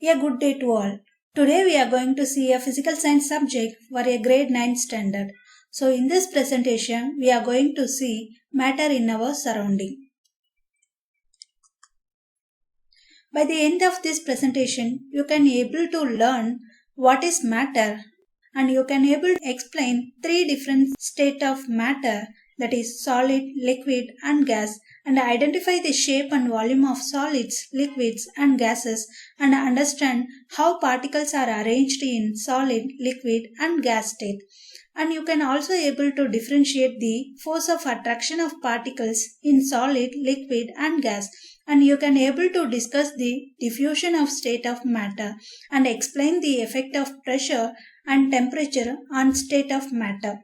A good day to all. Today we are going to see a physical science subject for a grade 9 standard. So in this presentation we are going to see matter in our surrounding. By the end of this presentation you can able to learn what is matter and you can able to explain three different state of matter, that is solid, liquid and gas, and identify the shape and volume of solids, liquids and gases, and understand how particles are arranged in solid, liquid and gas state. And you can also able to differentiate the force of attraction of particles in solid, liquid and gas, and you can able to discuss the diffusion of state of matter and explain the effect of pressure and temperature on state of matter.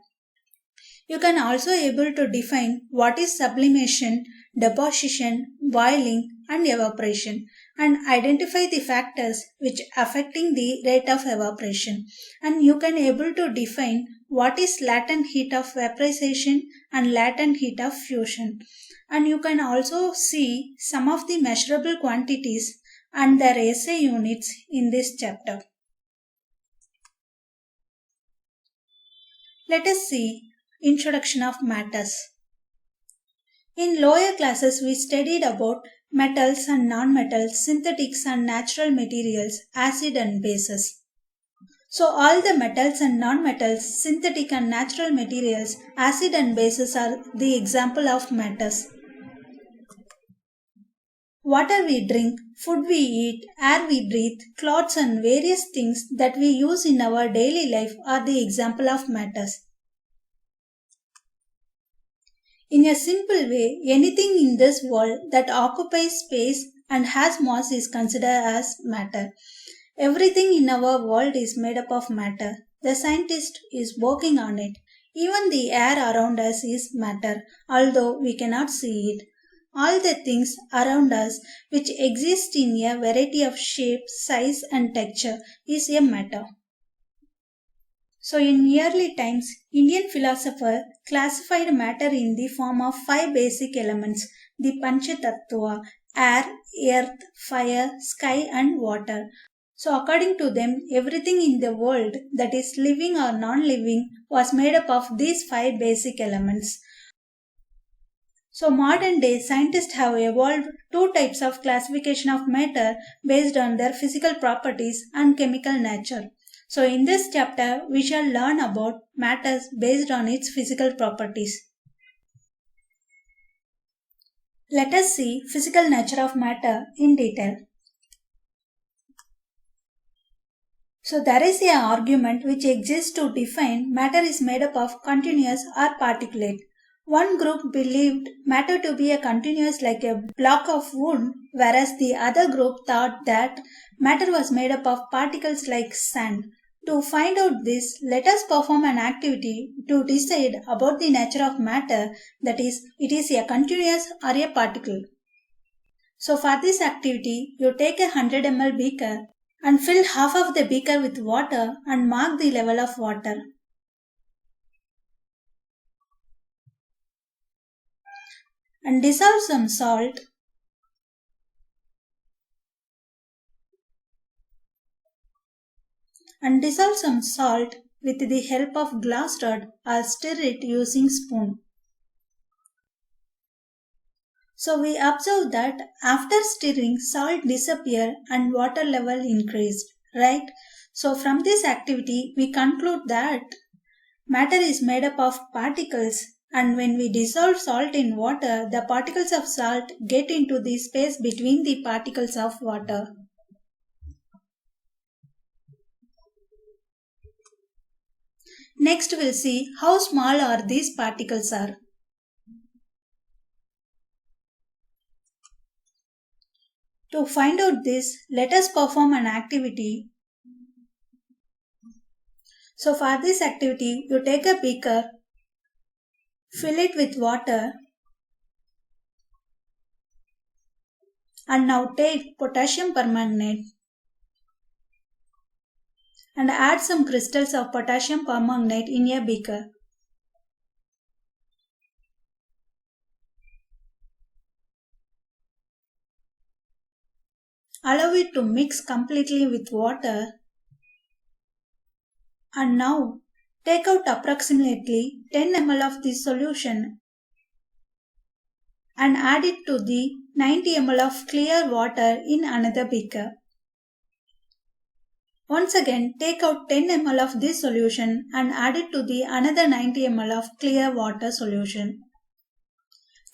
You can also able to define what is sublimation, deposition, boiling and evaporation, and identify the factors which affecting the rate of evaporation. And you can able to define what is latent heat of vaporization and latent heat of fusion. And you can also see some of the measurable quantities and their SI units in this chapter. Let us see Introduction of Matters. In lower classes we studied about metals and non-metals, synthetics and natural materials, acid and bases. So all the metals and non-metals, synthetic and natural materials, acid and bases are the example of matters. Water we drink, food we eat, air we breathe, clothes and various things that we use in our daily life are the example of matters. In a simple way, anything in this world that occupies space and has mass is considered as matter. Everything in our world is made up of matter. The scientist is working on it. Even the air around us is matter, although we cannot see it. All the things around us which exist in a variety of shape, size and texture is a matter. So in early times, Indian philosopher classified matter in the form of 5 basic elements, the Panchatattva: air, earth, fire, sky and water. So according to them, everything in the world that is living or non-living was made up of these 5 basic elements. So modern day scientists have evolved 2 types of classification of matter based on their physical properties and chemical nature. So in this chapter, we shall learn about matters based on its physical properties. Let us see physical nature of matter in detail. So there is an argument which exists to define matter is made up of continuous or particulate. One group believed matter to be a continuous like a block of wood, whereas the other group thought that matter was made up of particles like sand. To find out this, let us perform an activity to decide about the nature of matter, that is, it is a continuous or a particle. So for this activity, you take a 100 ml beaker and fill half of the beaker with water and mark the level of water. And dissolve some salt with the help of glass rod or stir it using spoon. So we observe that after stirring, salt disappeared and water level increased, right? So from this activity, we conclude that matter is made up of particles, and when we dissolve salt in water, the particles of salt get into the space between the particles of water. Next we'll see how small are these particles are. To find out this, let us perform an activity. So for this activity, you take a beaker, fill it with water, and now take potassium permanganate and add some crystals of potassium permanganate in a beaker. allow it to mix completely with water, and now take out approximately 10 ml of this solution and add it to the 90 ml of clear water in another beaker. Once again, take out 10 ml of this solution and add it to the another 90 ml of clear water solution.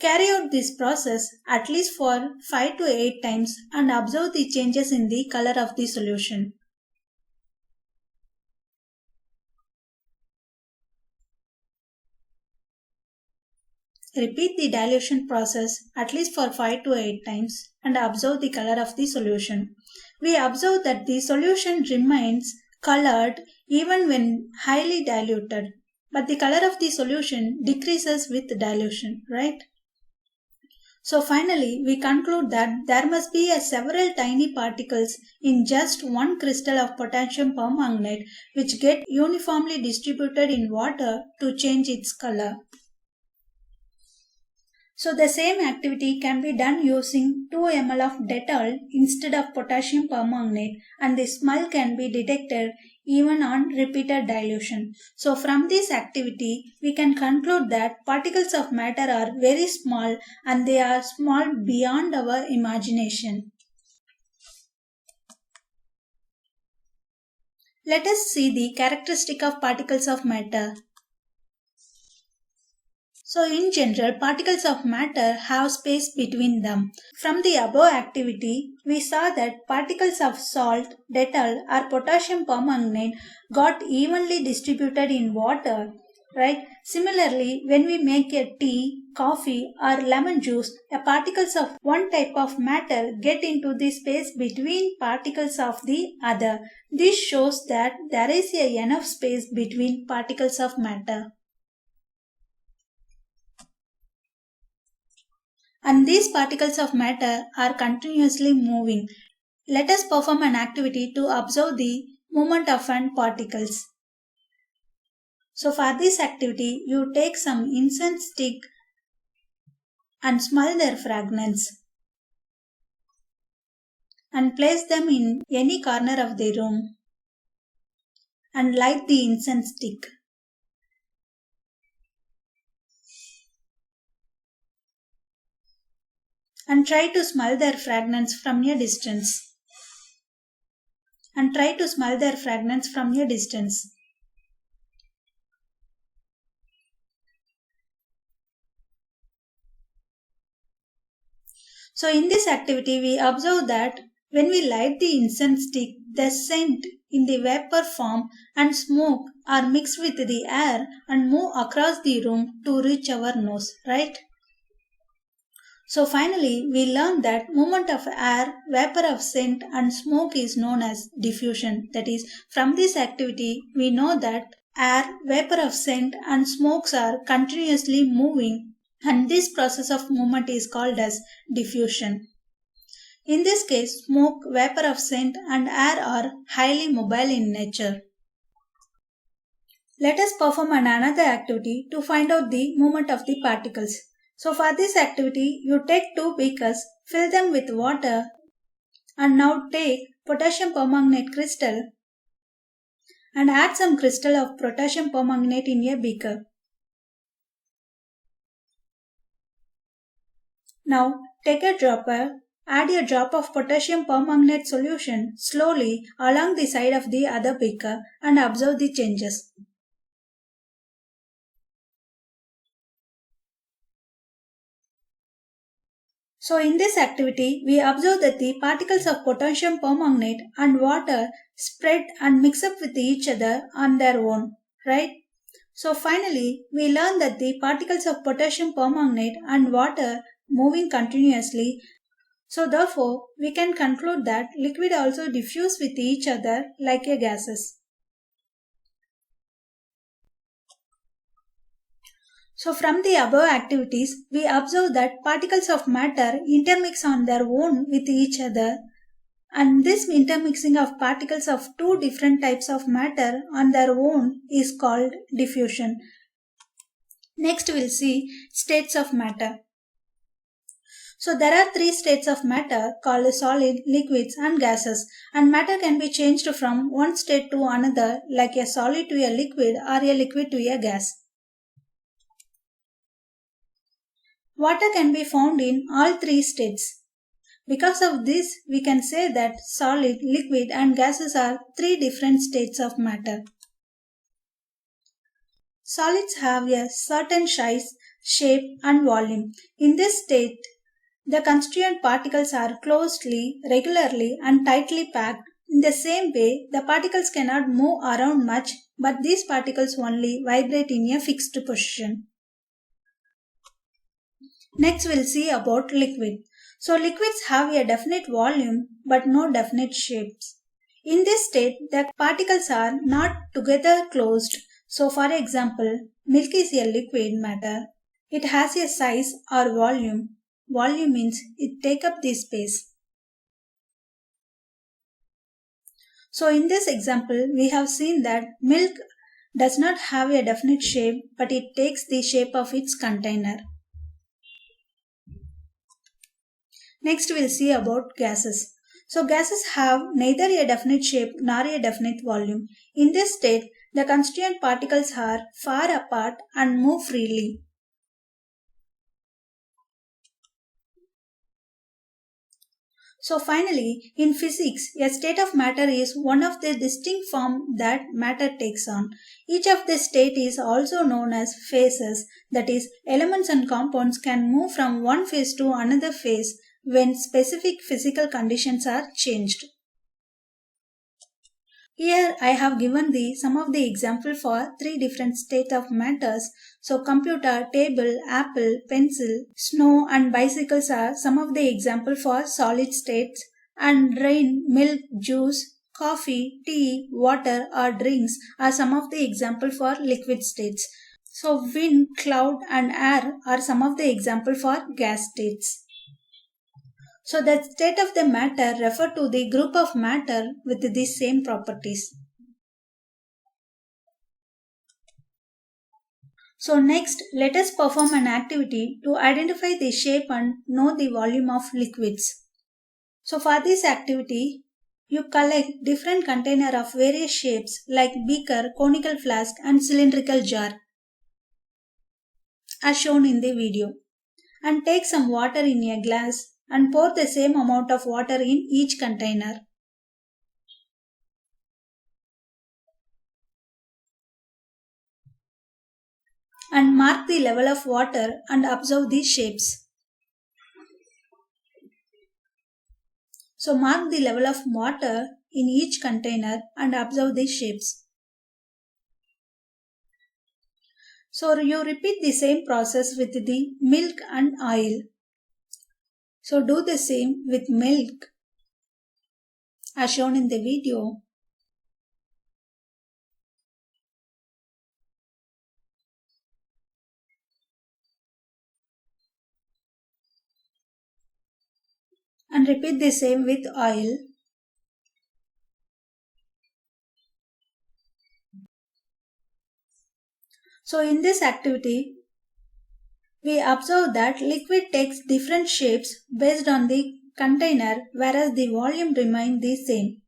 Carry out this process at least for 5 to 8 times and observe the changes in the color of the solution. Repeat the dilution process at least for 5 to 8 times and observe the color of the solution. We observe that the solution remains colored even when highly diluted, but the color of the solution decreases with dilution, right? So finally, we conclude that there must be several tiny particles in just one crystal of potassium permanganate which get uniformly distributed in water to change its color. So the same activity can be done using 2 ml of Dettol instead of potassium permanganate, and the smell can be detected even on repeated dilution. So from this activity, we can conclude that particles of matter are very small and they are small beyond our imagination. Let us see the characteristic of particles of matter. So in general, particles of matter have space between them. From the above activity, we saw that particles of salt, Dettol or potassium permanganate got evenly distributed in water, right? Similarly, when we make a tea, coffee or lemon juice, the particles of one type of matter get into the space between particles of the other. This shows that there is enough space between particles of matter. And these particles of matter are continuously moving. Let us perform an activity to observe the movement of particles. So for this activity, you take some incense stick and smell their fragrance and place them in any corner of the room and light the incense stick. And try to smell their fragrance from a distance. So in this activity, we observe that when we light the incense stick, the scent in the vapor form and smoke are mixed with the air and move across the room to reach our nose, right? So finally, we learned that movement of air, vapor of scent and smoke is known as diffusion. That is, from this activity, we know that air, vapor of scent and smokes are continuously moving, and this process of movement is called as diffusion. In this case, smoke, vapor of scent and air are highly mobile in nature. Let us perform another activity to find out the movement of the particles. So for this activity, you take 2 beakers, fill them with water and now take potassium permanganate crystal and add some crystal of potassium permanganate in a beaker. Now take a dropper, add a drop of potassium permanganate solution slowly along the side of the other beaker and observe the changes. So in this activity, we observe that the particles of potassium permanganate and water spread and mix up with each other on their own, right? So finally, we learn that the particles of potassium permanganate and water moving continuously. So therefore, we can conclude that liquid also diffuse with each other like a gases. So from the above activities, we observe that particles of matter intermix on their own with each other, and this intermixing of particles of 2 different types of matter on their own is called diffusion. Next we'll see states of matter. So there are three states of matter called solid, liquids and gases, and matter can be changed from one state to another like a solid to a liquid or a liquid to a gas. Water can be found in all three states. Because of this, we can say that solid, liquid and gases are three different states of matter. Solids have a certain size, shape and volume. In this state, the constituent particles are closely, regularly and tightly packed. In the same way, the particles cannot move around much, but these particles only vibrate in a fixed position. Next we'll see about liquid. So liquids have a definite volume but no definite shapes. In this state, the particles are not together closed. So for example, milk is a liquid matter. It has a size or volume. Volume means it takes up the space. So in this example, we have seen that milk does not have a definite shape but it takes the shape of its container. Next we'll see about gases. So gases have neither a definite shape nor a definite volume. In this state, the constituent particles are far apart and move freely. So finally, in physics, a state of matter is one of the distinct forms that matter takes on. Each of the state is also known as phases, that is, elements and compounds can move from one phase to another phase when specific physical conditions are changed. Here I have given some of the example for three different states of matters. So computer, table, apple, pencil, snow and bicycles are some of the example for solid states, and rain, milk, juice, coffee, tea, water or drinks are some of the example for liquid states. So wind, cloud and air are some of the example for gas states. So the state of the matter refer to the group of matter with the same properties. So next, let us perform an activity to identify the shape and know the volume of liquids. So for this activity, you collect different container of various shapes like beaker, conical flask and cylindrical jar as shown in the video, and take some water in a glass and pour the same amount of water in each container. And mark the level of water and observe the shapes. So mark the level of water in each container and observe the shapes. So you repeat the same process with the milk and oil. So do the same with milk as shown in the video. And repeat the same with oil. So in this activity, we observe that liquid takes different shapes based on the container, whereas the volume remains the same.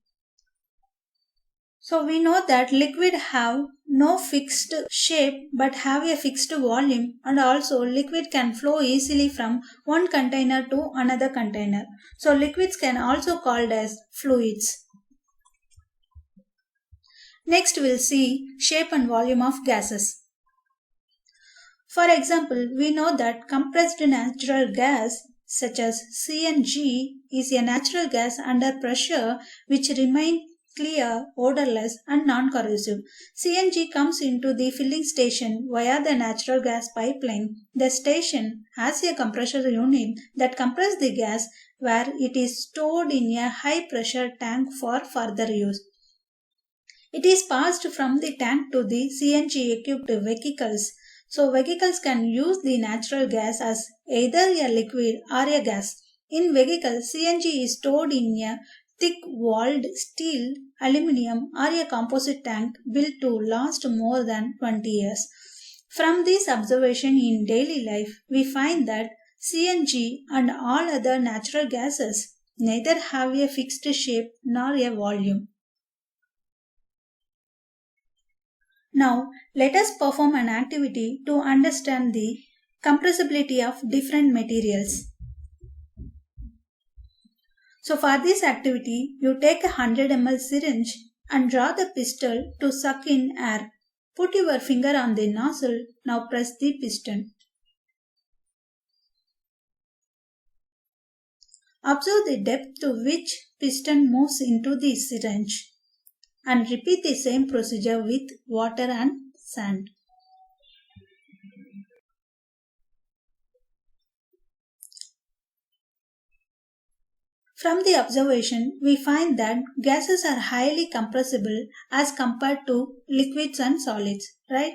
So we know that liquid have no fixed shape but have a fixed volume, and also liquid can flow easily from one container to another container. So liquids can also called as fluids. Next we'll see shape and volume of gases. For example, we know that compressed natural gas such as CNG is a natural gas under pressure which remains clear, odorless and non-corrosive. CNG comes into the filling station via the natural gas pipeline. The station has a compressor unit that compresses the gas where it is stored in a high pressure tank for further use. It is passed from the tank to the CNG equipped vehicles. So vehicles can use the natural gas as either a liquid or a gas. In vehicles, CNG is stored in a thick-walled steel, aluminium or a composite tank built to last more than 20 years. From this observation in daily life, we find that CNG and all other natural gases neither have a fixed shape nor a volume. Now, let us perform an activity to understand the compressibility of different materials. So, for this activity, you take a 100 ml syringe and draw the pistol to suck in air. Put your finger on the nozzle. Now press the piston. Observe the depth to which piston moves into the syringe and repeat the same procedure with water and sand. From the observation, we find that gases are highly compressible as compared to liquids and solids, right?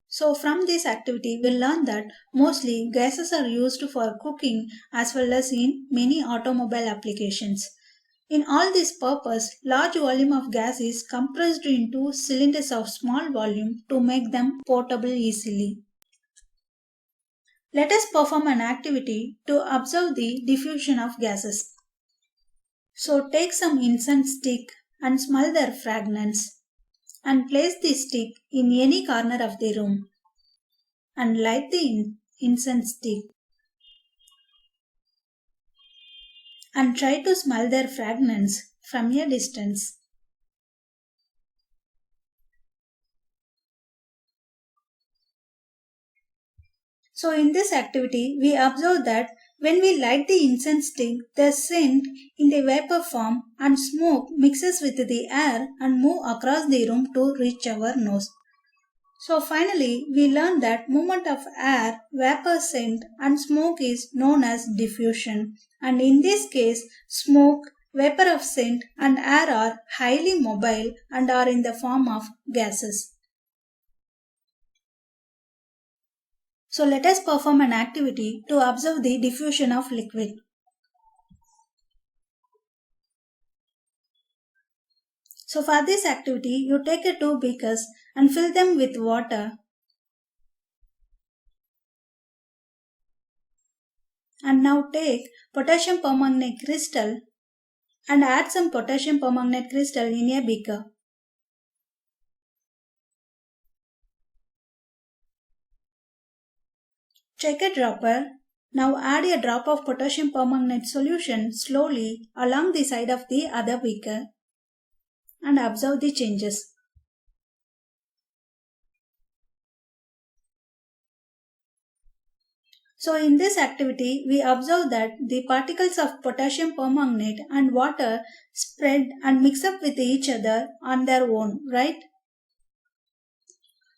So from this activity, we learn that mostly gases are used for cooking as well as in many automobile applications. In all this purpose, large volume of gas is compressed into cylinders of small volume to make them portable easily. Let us perform an activity to observe the diffusion of gases. So take some incense stick and smell their fragrance and place the stick in any corner of the room and light the incense stick and try to smell their fragrance from a distance. So in this activity, we observe that when we light the incense stick, the scent in the vapor form and smoke mixes with the air and move across the room to reach our nose. So finally, we learn that movement of air, vapor, scent and smoke is known as diffusion. And in this case, smoke, vapor of scent and air are highly mobile and are in the form of gases. So let us perform an activity to observe the diffusion of liquid. So for this activity, you take two beakers and fill them with water and now take potassium permanganate crystal and add some potassium permanganate crystal in a beaker. Check a dropper. Now add a drop of potassium permanganate solution slowly along the side of the other beaker and observe the changes. So in this activity, we observe that the particles of potassium permanganate and water spread and mix up with each other on their own, right?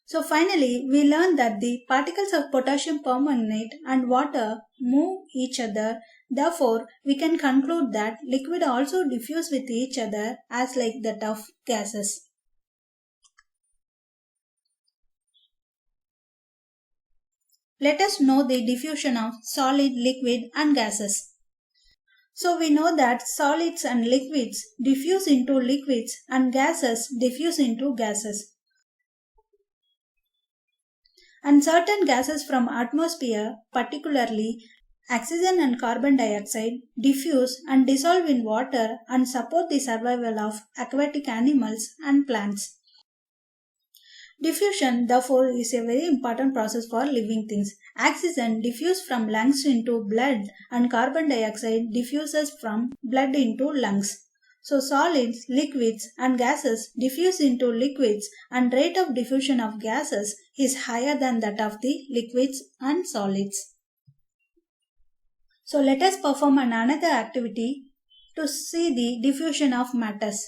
So finally, we learn that the particles of potassium permanganate and water move each other. Therefore, we can conclude that liquid also diffuse with each other as like that of gases. Let us know the diffusion of solid, liquid and gases. So we know that solids and liquids diffuse into liquids and gases diffuse into gases. And certain gases from atmosphere, particularly oxygen and carbon dioxide, diffuse and dissolve in water and support the survival of aquatic animals and plants. Diffusion, therefore, is a very important process for living things. Oxygen diffuses from lungs into blood and carbon dioxide diffuses from blood into lungs. So solids, liquids and gases diffuse into liquids and rate of diffusion of gases is higher than that of the liquids and solids. So let us perform another activity to see the diffusion of matters.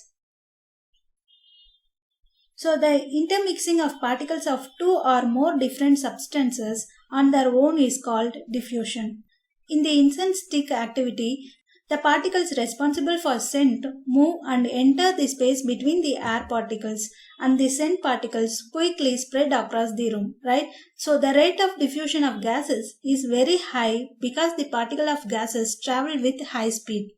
So the intermixing of particles of two or more different substances on their own is called diffusion. In the incense stick activity, the particles responsible for scent move and enter the space between the air particles and the scent particles quickly spread across the room, right? So the rate of diffusion of gases is very high because the particle of gases travel with high speed.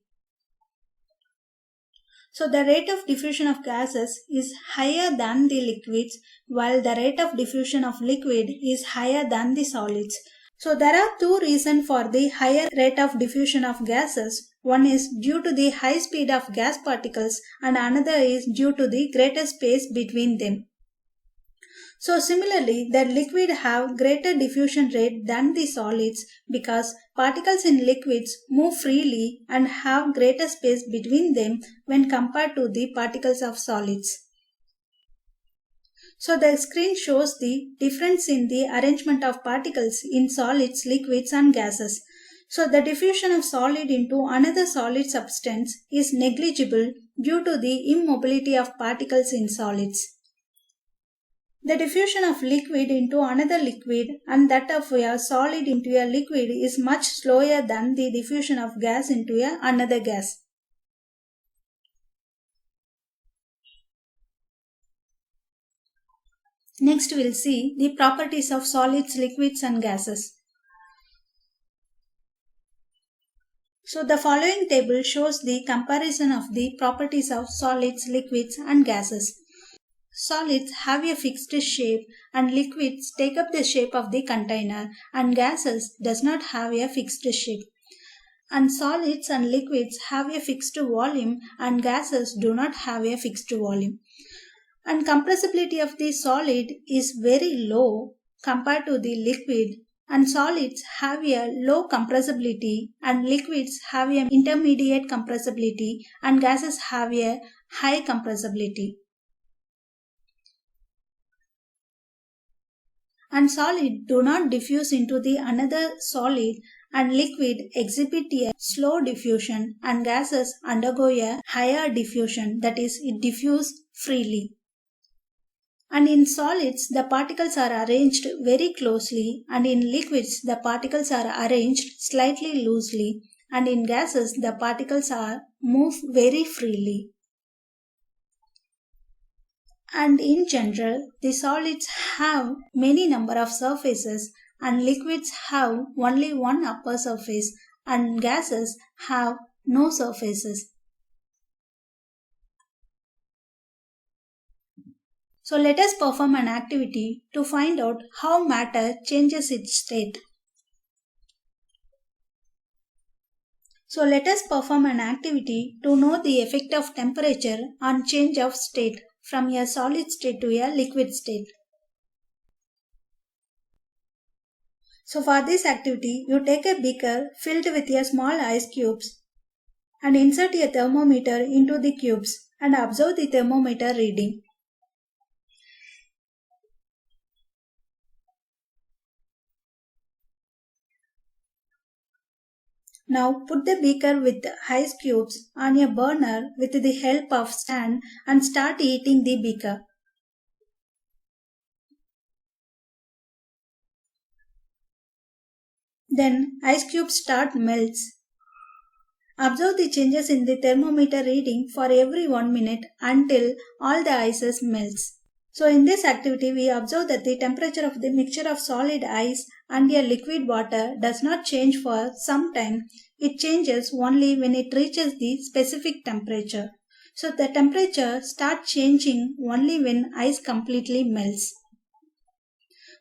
So the rate of diffusion of gases is higher than the liquids while the rate of diffusion of liquid is higher than the solids. So there are two reasons for the higher rate of diffusion of gases. One is due to the high speed of gas particles and another is due to the greater space between them. So similarly, the liquid have greater diffusion rate than the solids because particles in liquids move freely and have greater space between them when compared to the particles of solids. So the screen shows the difference in the arrangement of particles in solids, liquids and gases. So the diffusion of solid into another solid substance is negligible due to the immobility of particles in solids. The diffusion of liquid into another liquid and that of a solid into a liquid is much slower than the diffusion of gas into another gas. Next we'll see the properties of solids, liquids and gases. So the following table shows the comparison of the properties of solids, liquids and gases. Solids have a fixed shape and liquids take up the shape of the container and gases does not have a fixed shape. And solids and liquids have a fixed volume and gases do not have a fixed volume. And compressibility of the solid is very low compared to the liquid, and solids have a low compressibility and liquids have an intermediate compressibility and gases have a high compressibility. And solid do not diffuse into the another solid and liquid exhibit a slow diffusion and gases undergo a higher diffusion, that is it diffuse freely. And in solids, the particles are arranged very closely, and in liquids, the particles are arranged slightly loosely, and in gases, the particles are move very freely. And in general, the solids have many number of surfaces, and liquids have only one upper surface, and gases have no surfaces. So let us perform an activity to find out how matter changes its state. So let us perform an activity to know the effect of temperature on change of state from a solid state to a liquid state. So for this activity, you take a beaker filled with a small ice cubes and insert a thermometer into the cubes and observe the thermometer reading. Now put the beaker with ice cubes on a burner with the help of stand and start heating the beaker. Then ice cubes start melts. Observe the changes in the thermometer reading for every 1 minute until all the ices melts. So in this activity, we observe that the temperature of the mixture of solid ice and a liquid water does not change for some time. It changes only when it reaches the specific temperature. So the temperature starts changing only when ice completely melts.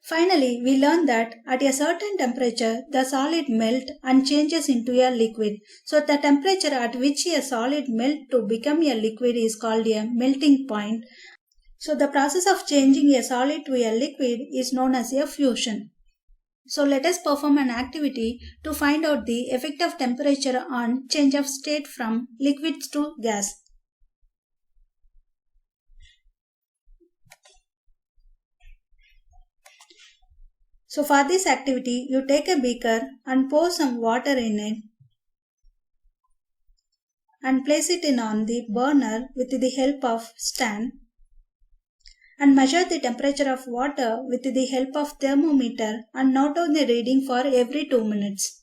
Finally, we learn that at a certain temperature, the solid melts and changes into a liquid. So the temperature at which a solid melts to become a liquid is called a melting point. So the process of changing a solid to a liquid is known as a fusion. So let us perform an activity to find out the effect of temperature on change of state from liquids to gas. So for this activity, you take a beaker and pour some water in it and place it in on the burner with the help of stand and measure the temperature of water with the help of thermometer and note down the reading for every 2 minutes.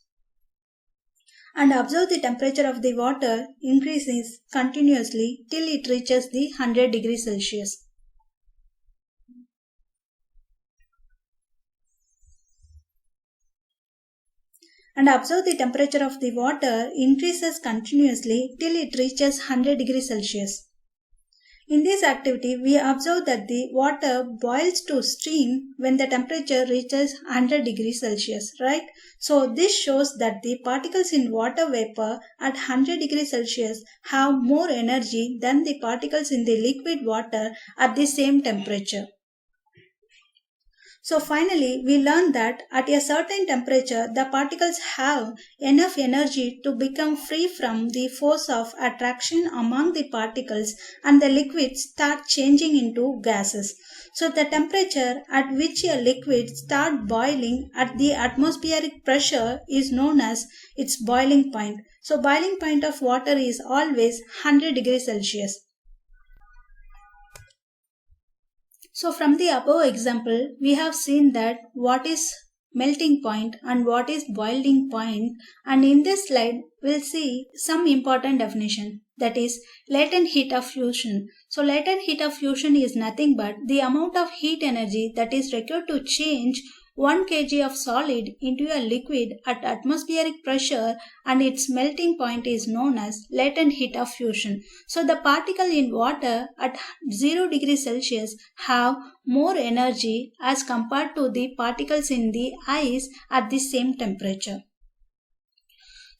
And observe the temperature of the water increases continuously till it reaches the 100 degrees Celsius. And observe the temperature of the water increases continuously till it reaches 100 degrees Celsius. In this activity, we observe that the water boils to steam when the temperature reaches 100 degrees Celsius, right? So this shows that the particles in water vapor at 100 degrees Celsius have more energy than the particles in the liquid water at the same temperature. So finally, we learn that at a certain temperature, the particles have enough energy to become free from the force of attraction among the particles and the liquids start changing into gases. So the temperature at which a liquid starts boiling at the atmospheric pressure is known as its boiling point. So boiling point of water is always 100 degrees Celsius. So from the above example, we have seen that what is melting point and what is boiling point, and in this slide we'll see some important definition, that is latent heat of fusion. So latent heat of fusion is nothing but the amount of heat energy that is required to change 1 kg of solid into a liquid at atmospheric pressure, and its melting point is known as latent heat of fusion. So the particle in water at 0 degrees Celsius have more energy as compared to the particles in the ice at the same temperature.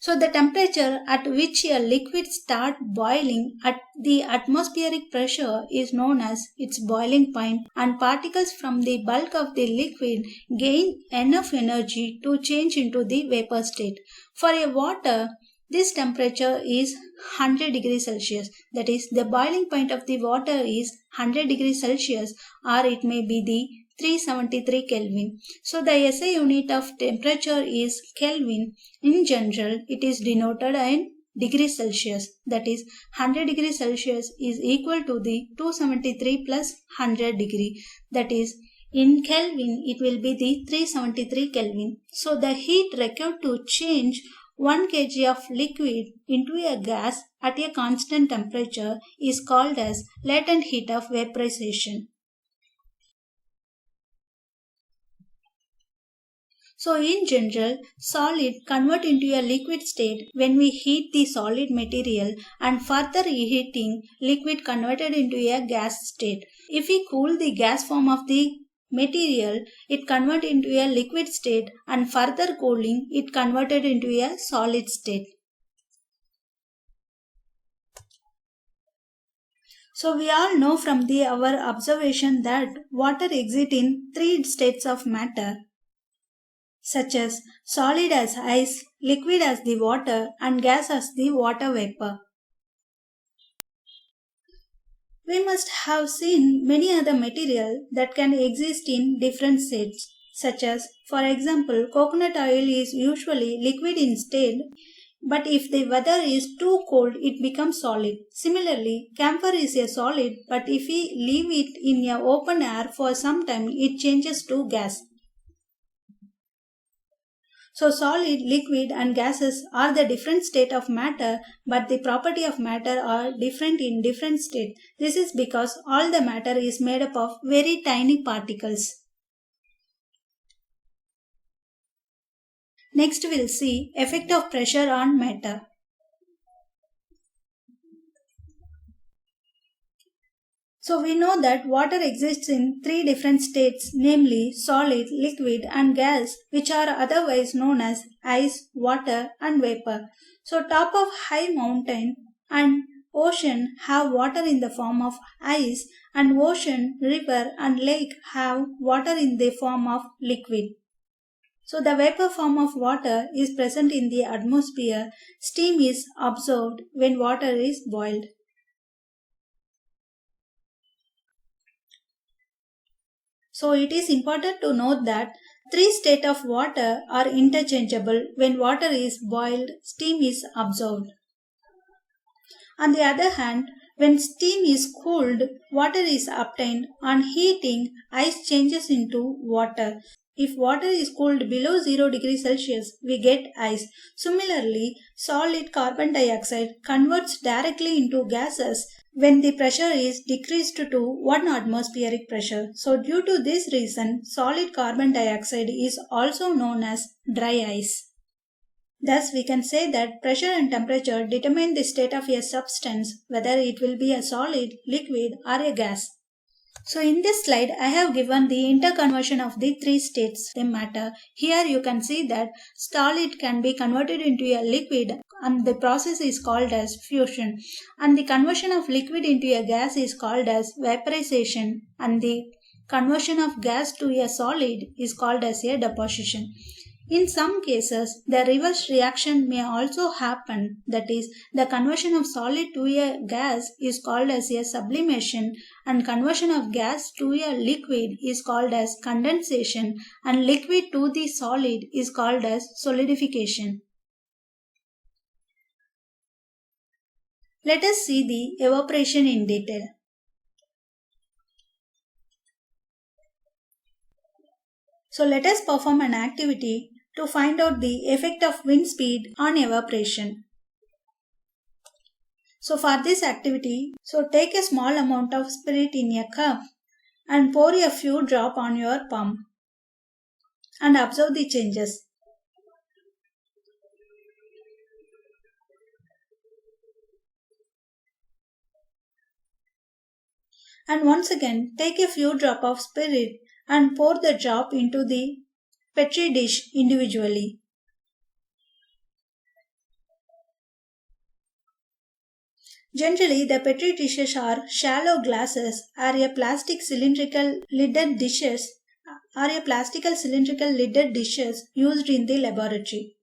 So the temperature at which a liquid starts boiling at the atmospheric pressure is known as its boiling point, and particles from the bulk of the liquid gain enough energy to change into the vapor state. For a water, this temperature is 100 degrees Celsius, that is the boiling point of the water is 100 degrees Celsius, or it may be the 373 Kelvin. So the SI unit of temperature is Kelvin. In general, it is denoted in degrees Celsius, that is 100 degrees Celsius is equal to the 273 plus 100 degree, that is in Kelvin it will be the 373 Kelvin. So the heat required to change 1 kg of liquid into a gas at a constant temperature is called as latent heat of vaporization. So in general, solid convert into a liquid state when we heat the solid material, and further heating, liquid converted into a gas state. If we cool the gas form of the material, it convert into a liquid state, and further cooling, it converted into a solid state. So we all know from our observation that water exists in 3 states of matter, such as solid as ice, liquid as the water, and gas as the water vapor. We must have seen many other materials that can exist in different states, such as, for example, coconut oil is usually liquid in state, but if the weather is too cold, it becomes solid. Similarly, camphor is a solid, but if we leave it in a open air for some time, it changes to gas. So solid, liquid and gases are the different state of matter, but the property of matter are different in different state. This is because all the matter is made up of very tiny particles. Next we'll see effect of pressure on matter. So we know that water exists in 3 different states, namely solid, liquid and gas, which are otherwise known as ice, water and vapor. So top of high mountain and ocean have water in the form of ice, and ocean, river and lake have water in the form of liquid. So the vapor form of water is present in the atmosphere. Steam is absorbed when water is boiled. So it is important to note that 3 states of water are interchangeable. When water is boiled, steam is absorbed. On the other hand, when steam is cooled, water is obtained. On heating, ice changes into water. If water is cooled below 0 degrees Celsius, we get ice. Similarly, solid carbon dioxide converts directly into gases when the pressure is decreased to 1 atmospheric pressure. So due to this reason, solid carbon dioxide is also known as dry ice. Thus, we can say that pressure and temperature determine the state of a substance, whether it will be a solid, liquid, or a gas. So in this slide, I have given the interconversion of the three states of matter. Here you can see that solid can be converted into a liquid and the process is called as fusion. And the conversion of liquid into a gas is called as vaporization. And the conversion of gas to a solid is called as a deposition. In some cases, the reverse reaction may also happen, that is, the conversion of solid to a gas is called as a sublimation, and conversion of gas to a liquid is called as condensation, and liquid to the solid is called as solidification. Let us see the evaporation in detail. So let us perform an activity to find out the effect of wind speed on evaporation. So for this activity, take a small amount of spirit in a cup and pour a few drops on your palm and observe the changes. And once again, take a few drops of spirit and pour the drop into the petri dish individually. Generally, the petri dishes are shallow glasses or a plastic cylindrical lidded dishes used in the laboratory.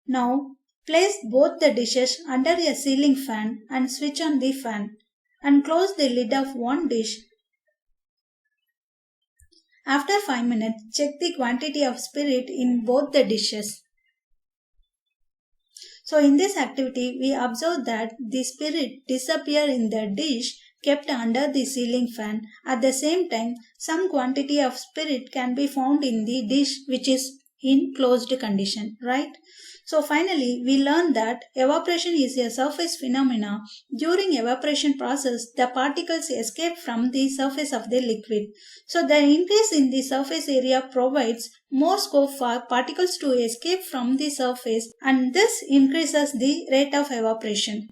Now, place both the dishes under a ceiling fan and switch on the fan and close the lid of one dish. After 5 minutes, check the quantity of spirit in both the dishes. So in this activity, we observe that the spirit disappears in the dish kept under the ceiling fan. At the same time, some quantity of spirit can be found in the dish which is in closed condition, right? So finally, we learn that evaporation is a surface phenomena. During evaporation process, the particles escape from the surface of the liquid. So the increase in the surface area provides more scope for particles to escape from the surface, and this increases the rate of evaporation.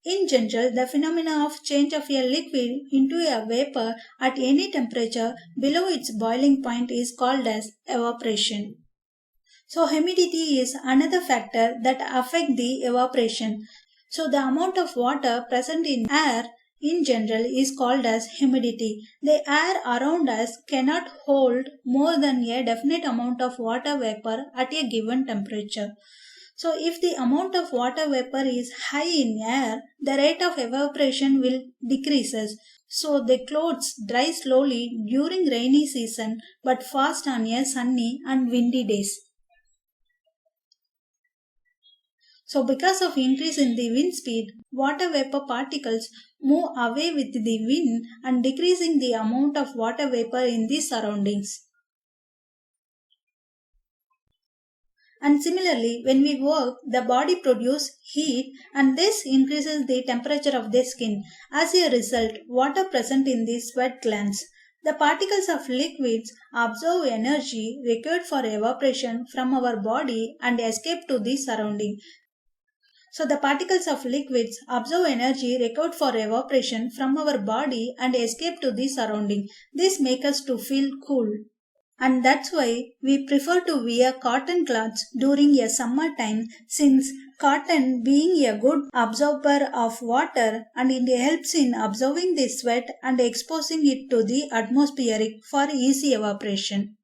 In general, the phenomena of change of a liquid into a vapor at any temperature below its boiling point is called as evaporation. So humidity is another factor that affects the evaporation. So the amount of water present in air in general is called as humidity. The air around us cannot hold more than a definite amount of water vapor at a given temperature. So if the amount of water vapor is high in air, the rate of evaporation will decreases. So the clothes dry slowly during rainy season but fast on a sunny and windy days. So because of increase in the wind speed, water vapor particles move away with the wind and decreasing the amount of water vapor in the surroundings. And similarly, when we work, the body produces heat and this increases the temperature of the skin. As a result, water present in the sweat glands. The particles of liquids absorb energy required for evaporation from our body and escape to the surrounding. So the particles of liquids absorb energy required for evaporation from our body and escape to the surrounding. This makes us to feel cool. And that's why we prefer to wear cotton cloths during a summer time, since cotton being a good absorber of water and it helps in absorbing the sweat and exposing it to the atmospheric for easy evaporation.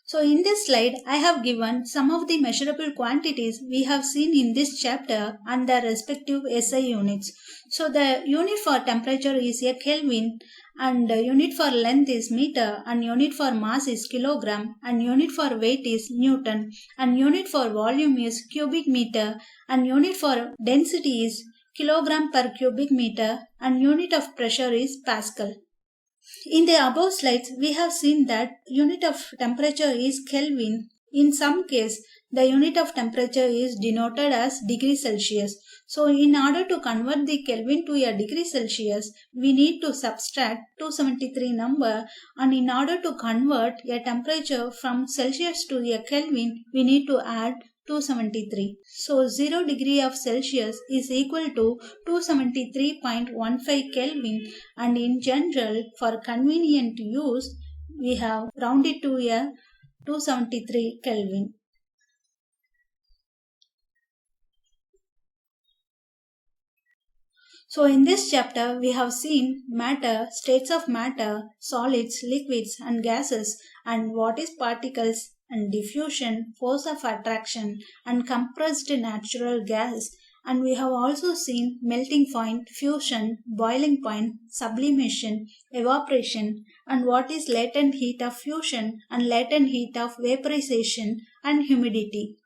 So in this slide, I have given some of the measurable quantities we have seen in this chapter and their respective SI units. So the unit for temperature is a Kelvin, and unit for length is meter, and unit for mass is kilogram, and unit for weight is Newton, and unit for volume is cubic meter, and unit for density is kilogram per cubic meter, and unit of pressure is Pascal. In the above slides, we have seen that unit of temperature is Kelvin In some case, the unit of temperature is denoted as degree Celsius. So in order to convert the Kelvin to a degree Celsius, we need to subtract 273 number, and in order to convert a temperature from Celsius to a Kelvin, we need to add 273. So 0 degree of Celsius is equal to 273.15 Kelvin, and in general, for convenient use, we have rounded to a 273 Kelvin. So in this chapter, we have seen matter, states of matter, solids, liquids and gases, and what is particles and diffusion, force of attraction and compressed natural gas. And we have also seen melting point, fusion, boiling point, sublimation, evaporation, and what is latent heat of fusion and latent heat of vaporization and humidity.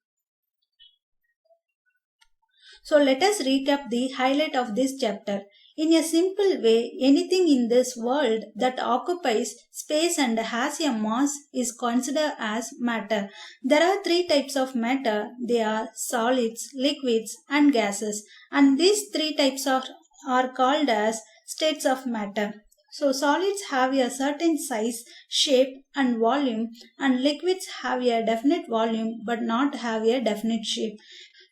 So let us recap the highlight of this chapter. In a simple way, anything in this world that occupies space and has a mass is considered as matter. There are three types of matter. They are solids, liquids and gases. And these three types are called as states of matter. So solids have a certain size, shape and volume, and liquids have a definite volume but not have a definite shape.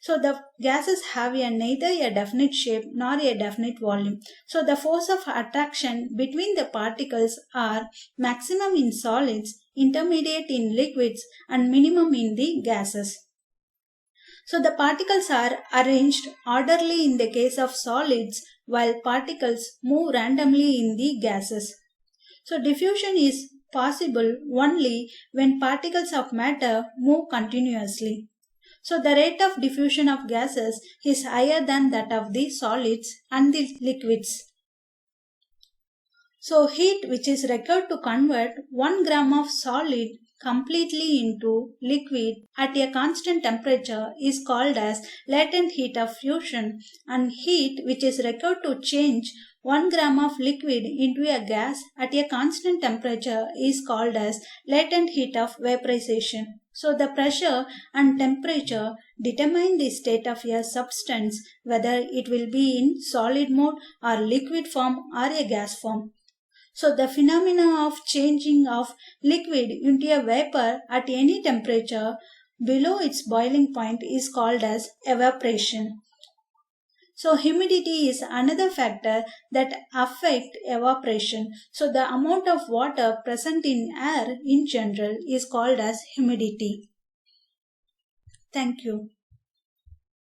So the gases have neither a definite shape nor a definite volume. So the force of attraction between the particles are maximum in solids, intermediate in liquids and minimum in the gases. So the particles are arranged orderly in the case of solids, while particles move randomly in the gases. So diffusion is possible only when particles of matter move continuously. So the rate of diffusion of gases is higher than that of the solids and the liquids. So heat which is required to convert 1 gram of solid completely into liquid at a constant temperature is called as latent heat of fusion, and heat which is required to change 1 gram of liquid into a gas at a constant temperature is called as latent heat of vaporization. So the pressure and temperature determine the state of a substance, whether it will be in solid mode or liquid form or a gas form. So the phenomena of changing of liquid into a vapor at any temperature below its boiling point is called as evaporation. So humidity is another factor that affect evaporation. So the amount of water present in air in general is called as humidity. Thank you.